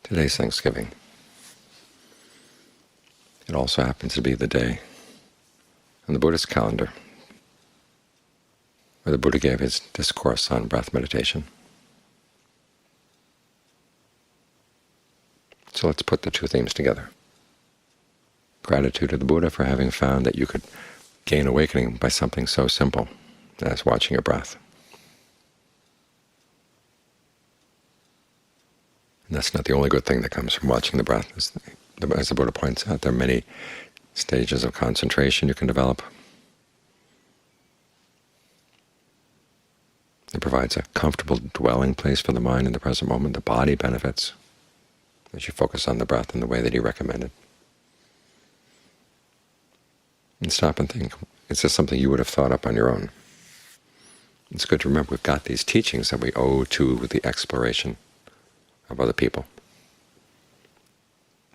Today's Thanksgiving. It also happens to be the day on the Buddhist calendar where the Buddha gave his discourse on breath meditation. So let's put the two themes together. Gratitude to the Buddha for having found that you could gain awakening by something so simple as watching your breath. And that's not the only good thing that comes from watching the breath. As the Buddha points out, there are many stages of concentration you can develop. It provides a comfortable dwelling place for the mind in the present moment. The body benefits as you focus on the breath in the way that he recommended. And stop and think, is this something you would have thought up on your own? It's good to remember we've got these teachings that we owe to the exploration of other people.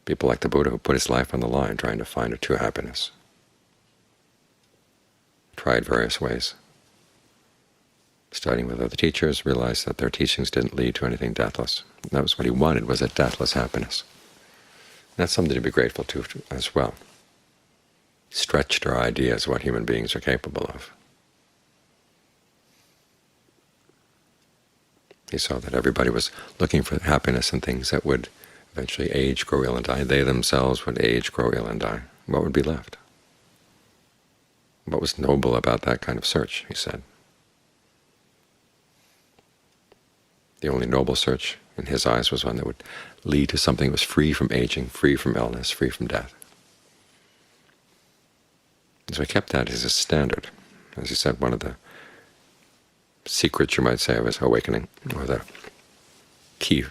People like the Buddha who put his life on the line trying to find a true happiness. Tried various ways. Studying with other teachers, realized that their teachings didn't lead to anything deathless. And that was what he wanted, was a deathless happiness. And that's something to be grateful to as well. Stretched our ideas of what human beings are capable of. He saw that everybody was looking for happiness in things that would eventually age, grow ill, and die. They themselves would age, grow ill, and die. What would be left? What was noble about that kind of search, he said. The only noble search in his eyes was one that would lead to something that was free from aging, free from illness, free from death. And so he kept that as his standard. As he said, one of the secrets, you might say, of his awakening, or the key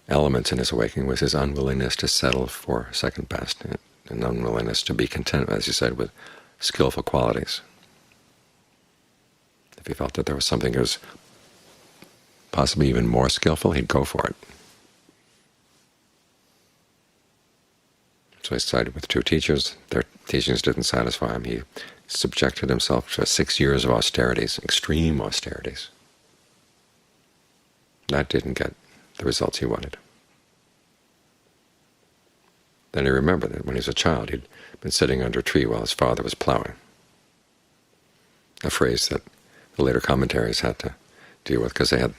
elements in his awakening, was his unwillingness to settle for second best, and unwillingness to be content, as he said, with skillful qualities. If he felt that there was something that was possibly even more skillful, he'd go for it. So he sided with two teachers. Their teachings didn't satisfy him. He subjected himself to 6 years of austerities, extreme austerities. That didn't get the results he wanted. Then he remembered that when he was a child he'd been sitting under a tree while his father was plowing, a phrase that the later commentaries had to deal with because they had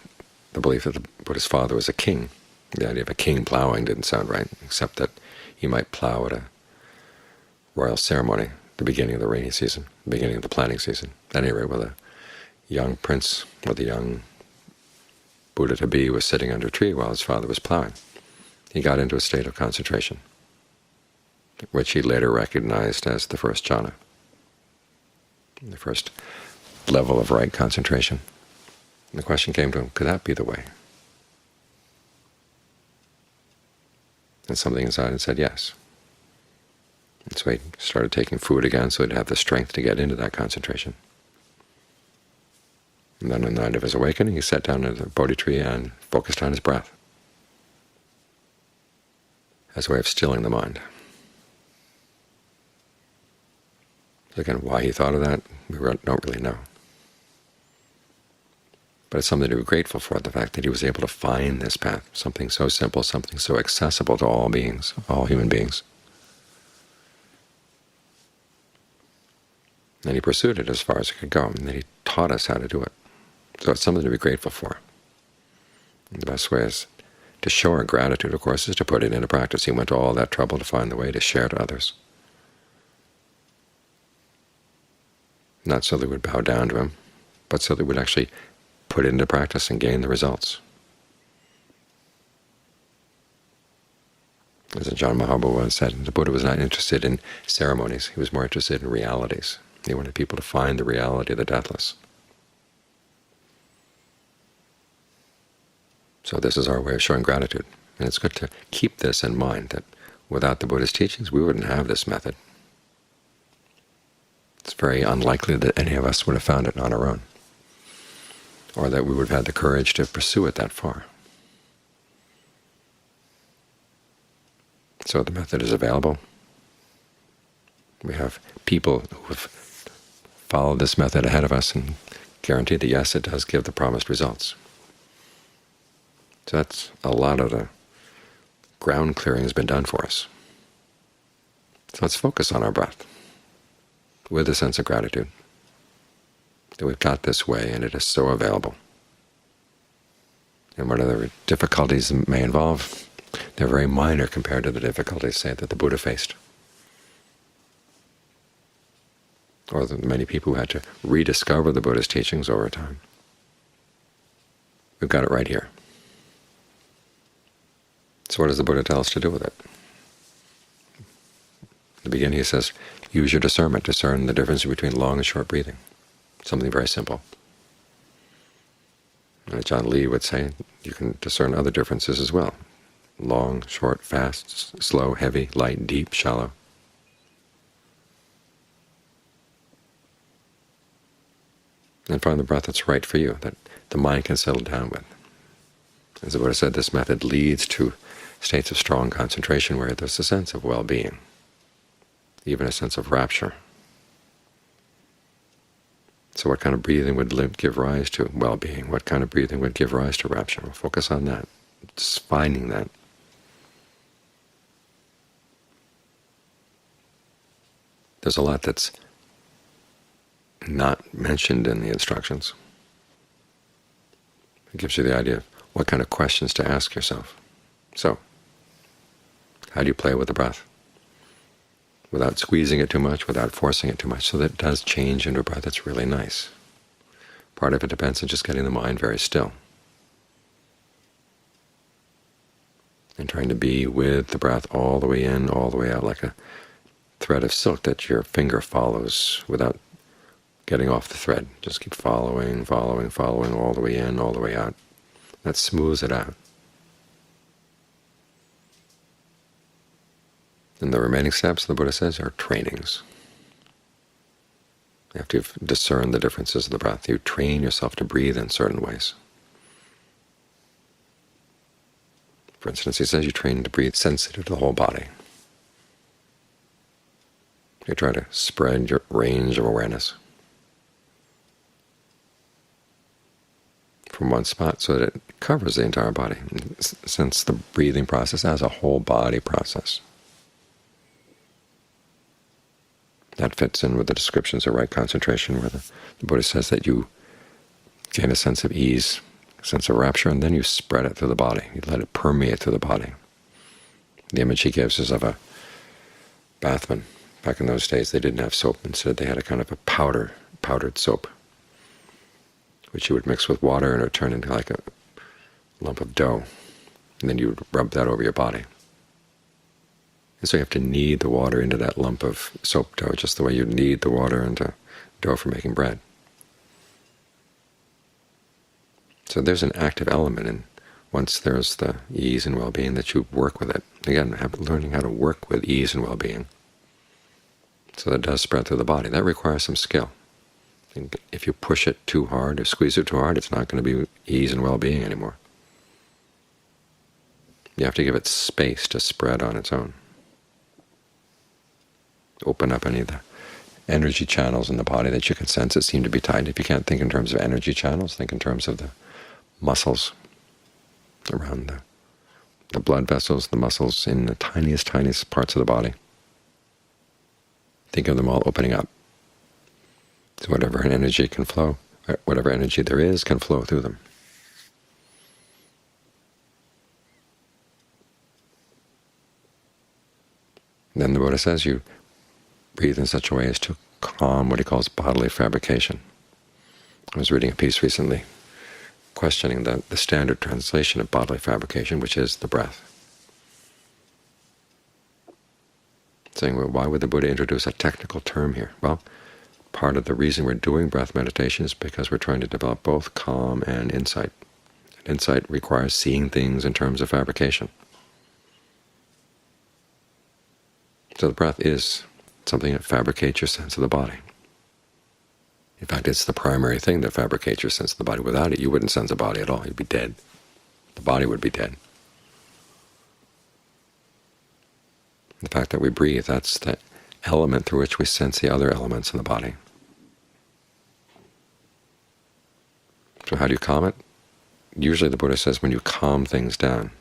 the belief that the Buddha's father was a king. The idea of a king plowing didn't sound right, except that he might plow at a royal ceremony, the beginning of the rainy season, the beginning of the planting season. At any rate, with a young prince, or the young Buddha-to-be was sitting under a tree while his father was plowing, he got into a state of concentration, which he later recognized as the first jhana, the first level of right concentration. And the question came to him, could that be the way? And something inside him said yes. And so he started taking food again so he'd have the strength to get into that concentration. And then on the night of his awakening, he sat down under the Bodhi tree and focused on his breath as a way of stilling the mind. Again, why he thought of that, we don't really know. But it's something to be grateful for, the fact that he was able to find this path, something so simple, something so accessible to all beings, all human beings. And he pursued it as far as it could go, and then he taught us how to do it. So it's something to be grateful for. And the best way is to show our gratitude, of course, is to put it into practice. He went to all that trouble to find the way to share to others. Not so they would bow down to him, but so they would actually put it into practice and gain the results. As Ajahn Mahabodhi once said, the Buddha was not interested in ceremonies. He was more interested in realities. He wanted people to find the reality of the deathless. So this is our way of showing gratitude. And it's good to keep this in mind, that without the Buddha's teachings we wouldn't have this method. It's very unlikely that any of us would have found it on our own, or that we would have had the courage to pursue it that far. So the method is available. We have people who have followed this method ahead of us and guarantee that, yes, it does give the promised results. So that's a lot of the ground clearing has been done for us. So let's focus on our breath with a sense of gratitude that we've got this way and it is so available. And whatever difficulties it may involve, they're very minor compared to the difficulties, say, that the Buddha faced, or the many people who had to rediscover the Buddha's teachings over time. We've got it right here. So what does the Buddha tell us to do with it? In the beginning he says, use your discernment, discern the difference between long and short breathing. Something very simple. And John Lee would say you can discern other differences as well. Long, short, fast, slow, heavy, light, deep, shallow. And find the breath that's right for you, that the mind can settle down with. As the Buddha said, this method leads to states of strong concentration where there's a sense of well-being, even a sense of rapture. So what kind of breathing would give rise to well-being? What kind of breathing would give rise to rapture? We'll focus on that, just finding that. There's a lot that's not mentioned in the instructions. It gives you the idea of what kind of questions to ask yourself. So, how do you play with the breath? Without squeezing it too much, without forcing it too much, so that it does change into a breath that's really nice. Part of it depends on just getting the mind very still and trying to be with the breath all the way in, all the way out, like a thread of silk that your finger follows without getting off the thread. Just keep following, following, following all the way in, all the way out. That smooths it out. And the remaining steps, the Buddha says, are trainings. After you've discerned the differences of the breath, you train yourself to breathe in certain ways. For instance, he says you train to breathe sensitive to the whole body. You try to spread your range of awareness from one spot so that it covers the entire body, since the breathing process as a whole body process. That fits in with the descriptions of right concentration, where the Buddha says that you gain a sense of ease, a sense of rapture, and then you spread it through the body. You let it permeate through the body. The image he gives is of a bathman. Back in those days they didn't have soap. Instead they had a kind of a powdered soap, which you would mix with water and it would turn into like a lump of dough. And then you would rub that over your body. And so you have to knead the water into that lump of soap dough, just the way you knead the water into dough for making bread. So there's an active element, and once there's the ease and well-being, that you work with it. Again, learning how to work with ease and well-being, so that it does spread through the body. That requires some skill. If you push it too hard or squeeze it too hard, it's not going to be ease and well-being anymore. You have to give it space to spread on its own. Open up any of the energy channels in the body that you can sense that seem to be tight. If you can't think in terms of energy channels, think in terms of the muscles around the blood vessels, the muscles in the tiniest parts of the body. Think of them all opening up. So whatever energy can flow, whatever energy there is can flow through them. Then the Buddha says you breathe in such a way as to calm what he calls bodily fabrication. I was reading a piece recently questioning the standard translation of bodily fabrication, which is the breath. Saying, well, why would the Buddha introduce a technical term here? Well, part of the reason we're doing breath meditation is because we're trying to develop both calm and insight. And insight requires seeing things in terms of fabrication. So the breath is something that fabricates your sense of the body. In fact, it's the primary thing that fabricates your sense of the body. Without it, you wouldn't sense the body at all. You'd be dead. The body would be dead. The fact that we breathe, that's the element through which we sense the other elements in the body. So how do you calm it? Usually the Buddha says when you calm things down,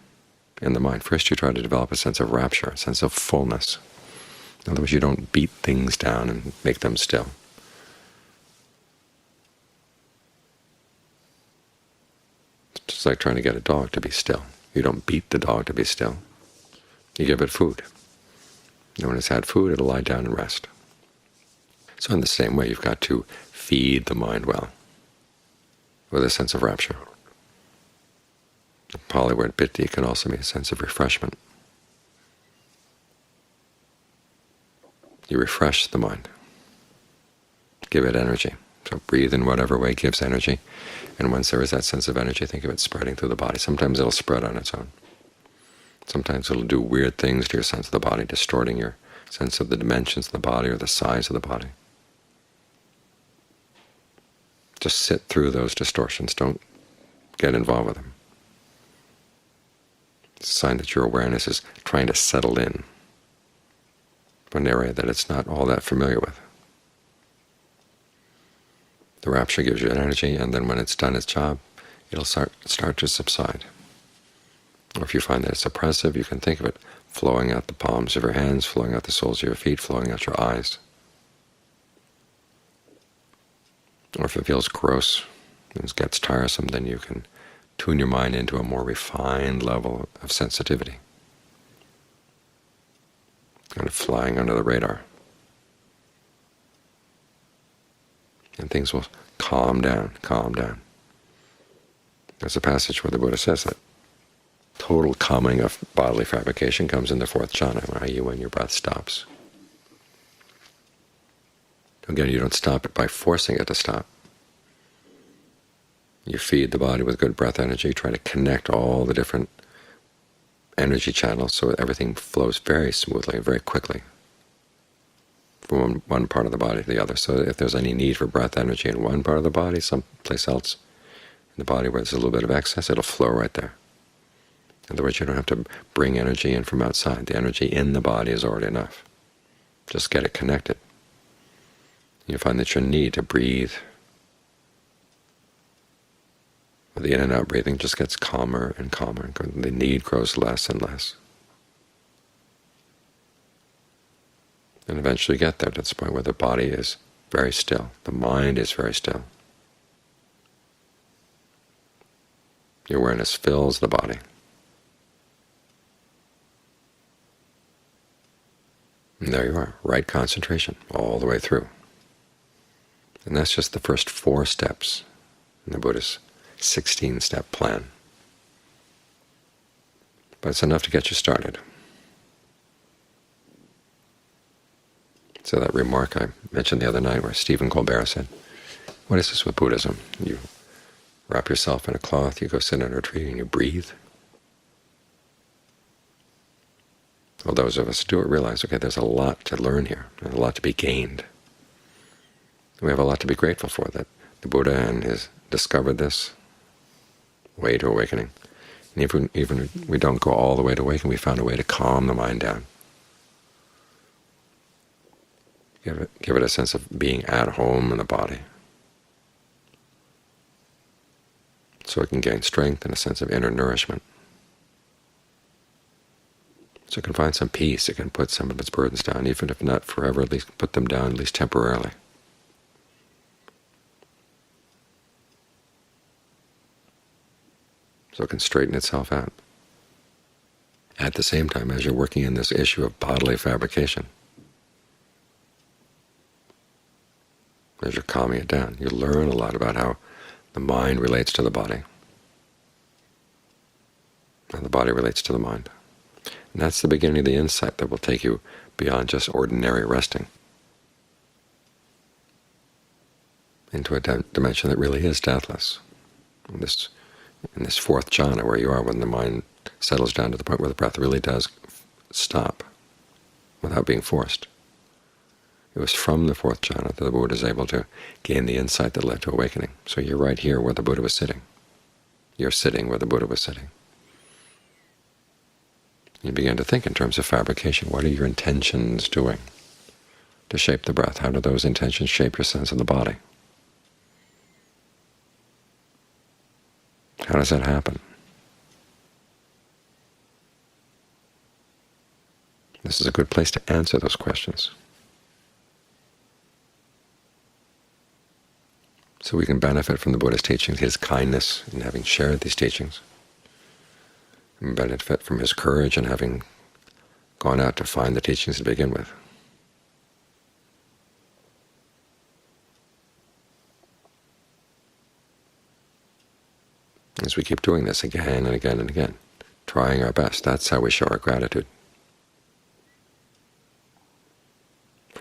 in the mind. First you try to develop a sense of rapture, a sense of fullness. In other words, you don't beat things down and make them still. It's just like trying to get a dog to be still. You don't beat the dog to be still. You give it food. And when it's had food, it'll lie down and rest. So in the same way, you've got to feed the mind well, with a sense of rapture. The Pali word piti can also mean a sense of refreshment. You refresh the mind, give it energy. So breathe in whatever way gives energy, and once there is that sense of energy, think of it spreading through the body. Sometimes it'll spread on its own. Sometimes it'll do weird things to your sense of the body, distorting your sense of the dimensions of the body or the size of the body. Just sit through those distortions. Don't get involved with them. It's a sign that your awareness is trying to settle in an area that it's not all that familiar with. The rapture gives you energy, and then when it's done its job, it'll start to subside. Or if you find that it's oppressive, you can think of it flowing out the palms of your hands, flowing out the soles of your feet, flowing out your eyes. Or if it feels gross and it gets tiresome, then you can tune your mind into a more refined level of sensitivity, kind of flying under the radar. And things will calm down, calm down. There's a passage where the Buddha says that total calming of bodily fabrication comes in the fourth jhana, i.e. when your breath stops. Again, you don't stop it by forcing it to stop. You feed the body with good breath energy, try to connect all the different energy channels so everything flows very smoothly and very quickly from one part of the body to the other. So if there's any need for breath energy in one part of the body, someplace else in the body where there's a little bit of excess, it'll flow right there. In other words, you don't have to bring energy in from outside. The energy in the body is already enough. Just get it connected. You find that your need to breathe, the in and out breathing, just gets calmer and calmer. The need grows less and less. And eventually get there to this point where the body is very still, the mind is very still. Your awareness fills the body. And there you are, right concentration all the way through. And that's just the first 4 steps in the Buddha's 16-step plan. But it's enough to get you started. So that remark I mentioned the other night where Stephen Colbert said, what is this with Buddhism? You wrap yourself in a cloth, you go sit under a tree, and you breathe? Well, those of us who do it realize, okay, there's a lot to learn here, there's a lot to be gained. We have a lot to be grateful for, that the Buddha and his discovered this way to awakening. And even if we don't go all the way to awakening, we found a way to calm the mind down. Give it a sense of being at home in the body, so it can gain strength and a sense of inner nourishment. So it can find some peace, it can put some of its burdens down, even if not forever, at least put them down, at least temporarily. So it can straighten itself out. At the same time, as you're working in this issue of bodily fabrication, as you're calming it down, you learn a lot about how the mind relates to the body, and the body relates to the mind. And that's the beginning of the insight that will take you beyond just ordinary resting into a dimension that really is deathless. In this fourth jhana where you are, when the mind settles down to the point where the breath really does stop without being forced. It was from the fourth jhana that the Buddha is able to gain the insight that led to awakening. So you're right here where the Buddha was sitting. You're sitting where the Buddha was sitting. You begin to think in terms of fabrication. What are your intentions doing to shape the breath? How do those intentions shape your sense of the body? How does that happen? this is a good place to answer those questions, so we can benefit from the Buddha's teachings, his kindness in having shared these teachings, and benefit from his courage in having gone out to find the teachings to begin with. As we keep doing this again and again and again, trying our best, that's how we show our gratitude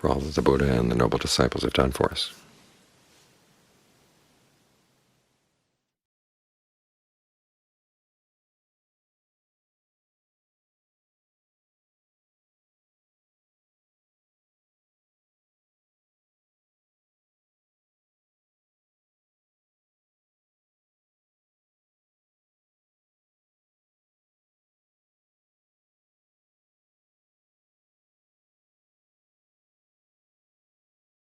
for all that the Buddha and the noble disciples have done for us.